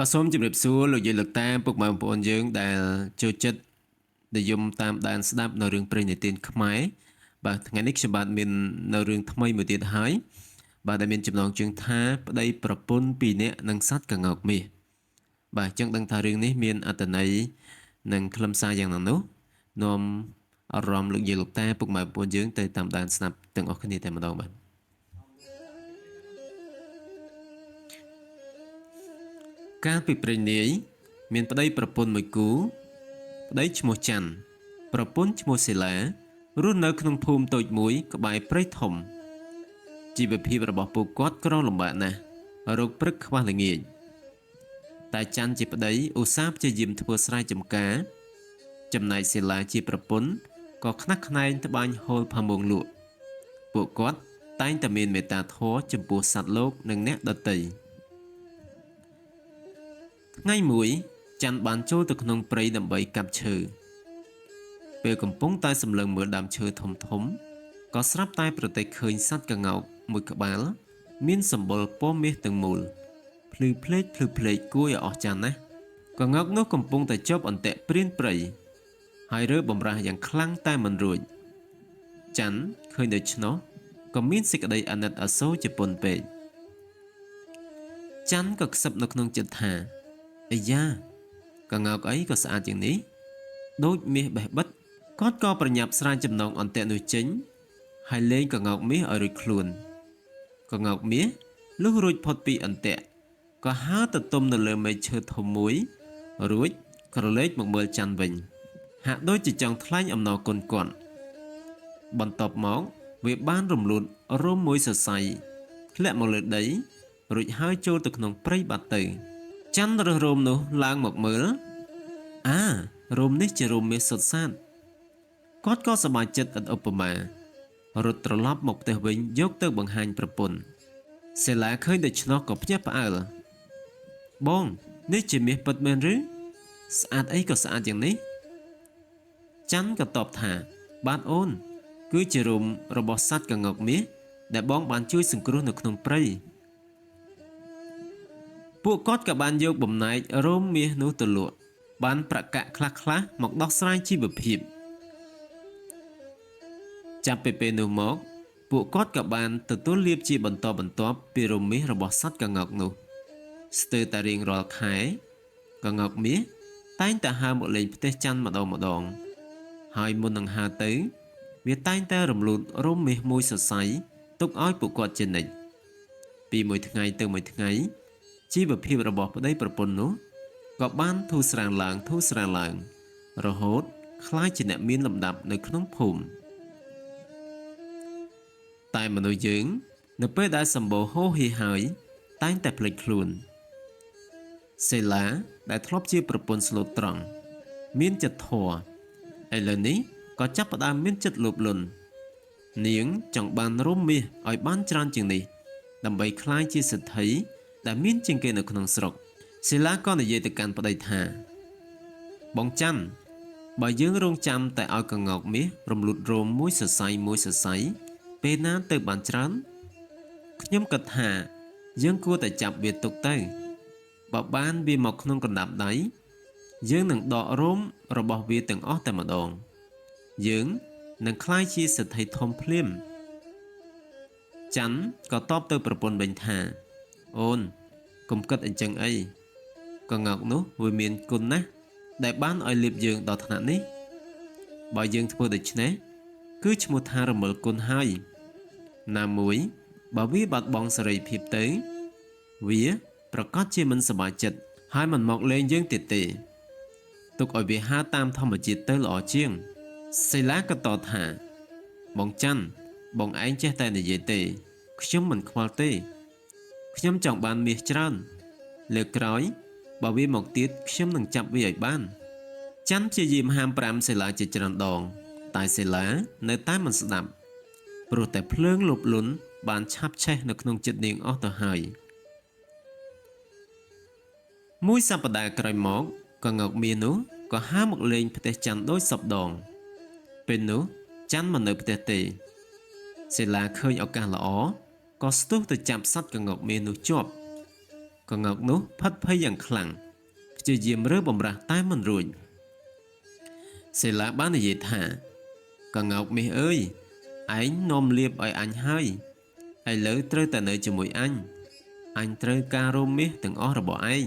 បាទសូមជម្រាបសួរលោកយាយលោកតាពុកម៉ែបងប្អូនយើងដែលចូលចិត្តនិយមតាមដានស្ដាប់នៅរឿងព្រេងនិទានខ្មែរបាទថ្ងៃនេះខ្ញុំបាទមាននៅរឿងថ្មីមួយទៀតហើយបាទដែលមានចំណងជើងថាប្តីប្រពន្ធពីរនាក់និងសត្វក្ងោកមាសបាទចឹងដឹងថារឿងនេះមានអត្ថន័យនិងខ្លឹមសារយ៉ាងណានោះនាំអារម្មណ៍លោកយាយលោកតាពុកម៉ែបងប្អូនយើងទៅតាមដានស្ដាប់ទាំងអស់គ្នាតែម្ដងបាទកាលពីព្រេងនាយមានប្តីប្រពន្ធមួយគូប្តីឈ្មោះច័ន្ទប្រពន្ធឈ្មោះសិលារស់នៅក្នុងភូមិតូចមួយក្បែរព្រៃធំជីវភាពរបស់ពួកគាត់ក្រលំបាកណាស់រោគព្រឹកខ្វះល្ងាចតែច័ន្ទជាប្តីឧស្សាហ៍ព្យាយាមធ្វើស្រែចម្ការចំណែកសិលាជាប្រពន្ធក៏ខ្នះខ្នែងត្បាញហូលផាមួងលក់ពួកគាត់តែងតែមានមេត្តាធម៌ចំពោះសត្វលោកនិងអ្នកដទៃថ្ងៃមួយច័ន្ទបានចូលទៅក្នុងព្រៃដើម្បីកាប់ឈើពេលកំពុងតែសម្លឹងមើលដើមឈើធំធំក៏ស្រាប់តែប្រទះឃើញសត្វក្ងោកមួយក្បាលមានសម្បុរពណ៌មាសទាំងមូលភ្លឺភ្លេចគួរឲ្យអស្ចារ្យណាស់ក្ងោកនោះកំពុងតែជាប់អន្ទាក់ព្រានព្រៃហើយរើបំរាស់យ៉ាងខ្លាំងតែមិនរួចច័ន្ទឃើញដូច្នោះក៏មានសេចក្តីអាណិតអាសូរជាពន់ពេកច័ន្ទក៏ខ្សឹបនៅក្នុងចិត្តថាអាយ៉ាក្ងោកអីក៏ស្អាតជាងនេះដូចមាសបេះបិទគាត់ក៏ប្រញាប់ស្រាវចំណងអន្ទាក់នោះចេញហើយលេងក្ងោកមាសឲ្យរួចខ្លួនក្ងោកមាសលុះរួចផុតពីអន្ទាក់ក៏ហើរទៅទុំនៅលើមែកឈើធំមួយរួចក្រឡេកមកមើលច័ន្ទវិញហាក់ដូចជាចង់ថ្លែងអំណរគុណគាត់បន្ទាប់មកវាបានរំលូតរោមមួយសរសៃធ្លាក់មកលើដីរួចហើយចូលទៅក្នុងព្រៃបាត់ទៅច័ន្ទរើសរោមនោះឡើងមកមើលរោមនេះជារោមមាសសុទ្ធសាធគាត់ក៏សប្បាយចិត្តឥតឧបមារត់ត្រឡប់មកផ្ទះវិញយកទៅបង្ហាញប្រពន្ធសិលាឃើញដូច្នោះក៏ភ្ញាក់ផ្អើលបងនេះជាមាសពិតមែនឬស្អាតអីក៏ស្អាតយ៉ាងនេះច័ន្ទក៏តបថាបាទអូនគឺជារោមរបស់សត្វក្ងោកមាសដែលបងបានជួយសង្គ្រោះនៅក្នុងព្រៃពួកគាត់ក៏បានយកបំណែករោមមាសនោះទៅលក់បានប្រាក់កាក់ខ្លះមកដោះស្រាយជីវភាពចាប់ពីពេលនោះមកពួកគាត់ក៏បានទទួលលាភជាបន្តបន្ទាប់ពីរោមមាសរបស់សត្វក្ងោកនោះស្ទើរតែរៀងរាល់ខែក្ងោកមាសតែងតែហើរមកលេងផ្ទះច័ន្ទម្ដងហើយមុននឹងហើរទៅវាតែងតែរំលូតរោមមាសមួយសរសៃទុកឲ្យពួកគាត់ជានិច្ចពីមួយថ្ងៃទៅមួយថ្ងៃជីវភាពរបស់ប្តីប្រពន្ធនោះក៏បានធូរស្រាលឡើងរហូតក្លាយជាអ្នកមានលំដាប់នៅក្នុងភូមិតែមនុស្សយើងនៅពេលដែលសម្បូរហូរហៀហើយតែងតែភ្លេចខ្លួនសេឡាដែលធ្លាប់ជាប្រពន្ធស្លូតត្រង់មានចិត្តធម៌ឥឡូវនេះក៏ចាប់ផ្ដើមមានចិត្តលោភលន់នាងចង់បានរោមមាសឲ្យបានច្រើនជាងនេះដើម្បីក្លាយជាសេដ្ឋីដែលមានជាងគេនៅក្នុងស្រុកសិលាក៏និយាយទៅកាន់ប្តីថាបងច័ន្ទបើយើងរងចាំតែឲ្យក្ងោកមាសរំលូតរោមមួយសរសៃពេលណាទៅបានច្រើនខ្ញុំគិតថាយើងគួរតែចាប់វាទុកទៅបើបានវាមកក្នុងកណ្ដាប់ដៃយើងនឹងដករោមរបស់វាទាំងអស់តែម្ដងយើងនឹងក្លាយជាសេដ្ឋីធំភ្លាមច័ន្ទក៏តបទៅប្រពន្ធវិញថាអូនកុំគិតអញ្ចឹងអីក្ងោកនោះវាមានគុណណាស់ដែលបានឲ្យលៀបយើងដល់ថ្នាក់នេះបើយើងធ្វើដូច្នេះគឺឈ្មោះថារមិលគុណហើយណាមួយបើវាបាត់បង់សេរីភាពទៅវាប្រកាសជាមិនសប្បាយចិត្តហើយមិនមកលេងយើងទៀតទេទុកឲ្យវាហើរតាមធម្មជាតិទៅល្អជាងសិលាក៏តបថាបងច័ន្ទបងឯងចេះតែនិយាយទេខ្ញុំមិនខ្វល់ទេខ្ញុំចង់បានមាសច្រើនលើកក្រោយបើវាមកទៀតខ្ញុំនឹងចាប់វាឲ្យបានច័ន្ទព្យាយាមហាម5សិលាជាច្រើនដងតែសិលានៅតែមិនស្ដាប់ព្រោះតែភ្លើងលោភលន់បានឆាប់ឆេះនៅក្នុងចិត្តនាងអស់ទៅហើយមួយសប្តាហ៍ក្រោយមកក្ងោកមាសនោះក៏ហើរមកលេងផ្ទះច័ន្ទដូចសពដងពេលនោះច័ន្ទមិននៅផ្ទះទេសិលាឃើញឱកាសល្អក៏ស្ទុះទៅចាប់សត្វក្ងោកមាសនោះជាប់ កង្កោកនោះផិតភ័យយ៉ាងខ្លាំងព្យាយាមរើបំរាស់តែមិនរួចសេឡាបាននិយាយថាកង្កោកមាសអើយឯងនាំលៀបឲ្យអញហើយឥឡូវត្រូវតែនៅជាមួយអញត្រូវការរោមមាសទាំងអស់របស់ឯង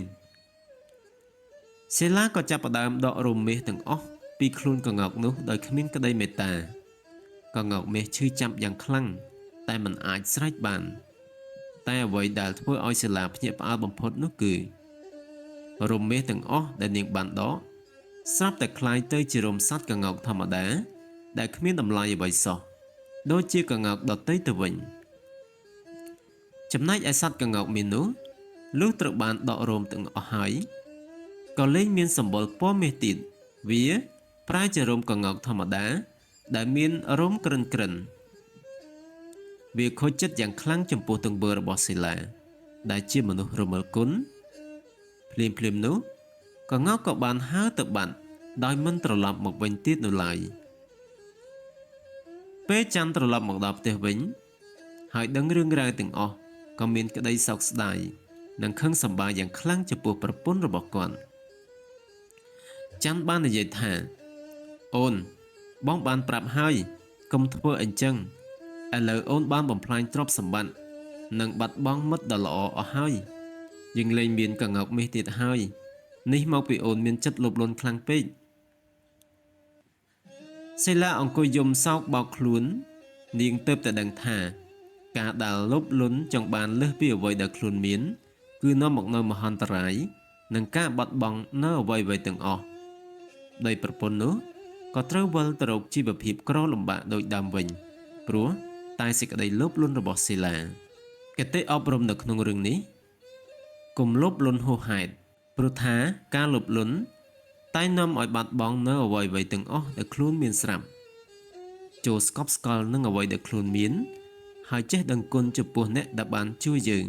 សេឡាក៏ចាប់ផ្ដើមដករោមមាសទាំងអស់ពីខ្លួនកង្កោកនោះដោយគ្មានក្តីមេត្តាកង្កោកមាសឈឺចាប់យ៉ាងខ្លាំងតែមិនអាចស្រែកបានតែអ្វីដែលធ្វើឲ្យសេឡាភ្ញាក់ផ្អើលបំផុតនោះគឺរោមមាសទាំងអស់ដែលនាងបានដកស្រាប់តែคล้ายទៅជារោមសត្វកង្កោកធម្មតាដែលគ្មានតម្លៃអ្វីសោះដូចជាកង្កោកដទៃទៅវិញចំណែកឯសត្វកង្កោកមាននោះលុះត្រូវបានដករោមទាំងអស់ហើយក៏លែងមានសម្បុរពណ៌មាសទៀតវាប្រែជារោមកង្កោកធម្មតាដែលមានរោមក្រិនវាខូចចិត្តយ៉ាងខ្លាំងចំពោះទង្វើរបស់សេឡាដែលជាមនុស្សរមើលគុណភ្លាមនោះកង្កោកក៏បានហើរទៅបាត់ដោយមិនត្រឡប់មកវិញទៀតនៅឡើយពេលច័ន្ទត្រឡប់មកដល់ផ្ទះវិញហើយដឹងរឿងរ៉ាវទាំងអស់ក៏មានក្តីសោកស្ដាយនិងខឹងសម្បារយ៉ាងខ្លាំងចំពោះប្រពន្ធរបស់គាត់ច័ន្ទបាននិយាយថាអូនបងបានប្រាប់ហើយកុំធ្វើអញ្ចឹងឥឡូវអូនបានបំផ្លាញទ្រព្យសម្បត្តិនិងបាត់បង់មិត្តដ៏ល្អអស់ហើយយើងលែងមានកង្កោកមាសទៀតហើយនេះមកពីអូនមានចិត្តលោភលន់ខ្លាំងពេកសេឡាអង្គុយយំសោកបោកខ្លួននាងទើបតែដឹងថាការដែលលោភលន់ចង់បានលើសពីអ្វីដែលខ្លួនមានគឺនាំមកនូវមហន្តរាយនិងការបាត់បង់នៅអ្វីៗទាំងអស់ដោយប្រពន្ធនោះក៏ត្រូវវិលទៅរកជីវភាពក្រលំបាកដូចដើមវិញព្រោះតែសេចក្តីលោភលន់របស់សេឡាគតិអប់រំនៅក្នុងរឿងនេះកុំលោភលន់ហួសហេតុព្រោះថាការលោភលន់តែនាំឲ្យបាត់បង់នៅអ្វីៗទាំងអស់ដែលខ្លួនមានស្រាប់ចូលស្កប់ស្កល់នឹងអ្វីដែលខ្លួនមានហើយចេះដឹងគុណចំពោះអ្នកដែលបានជួយយើង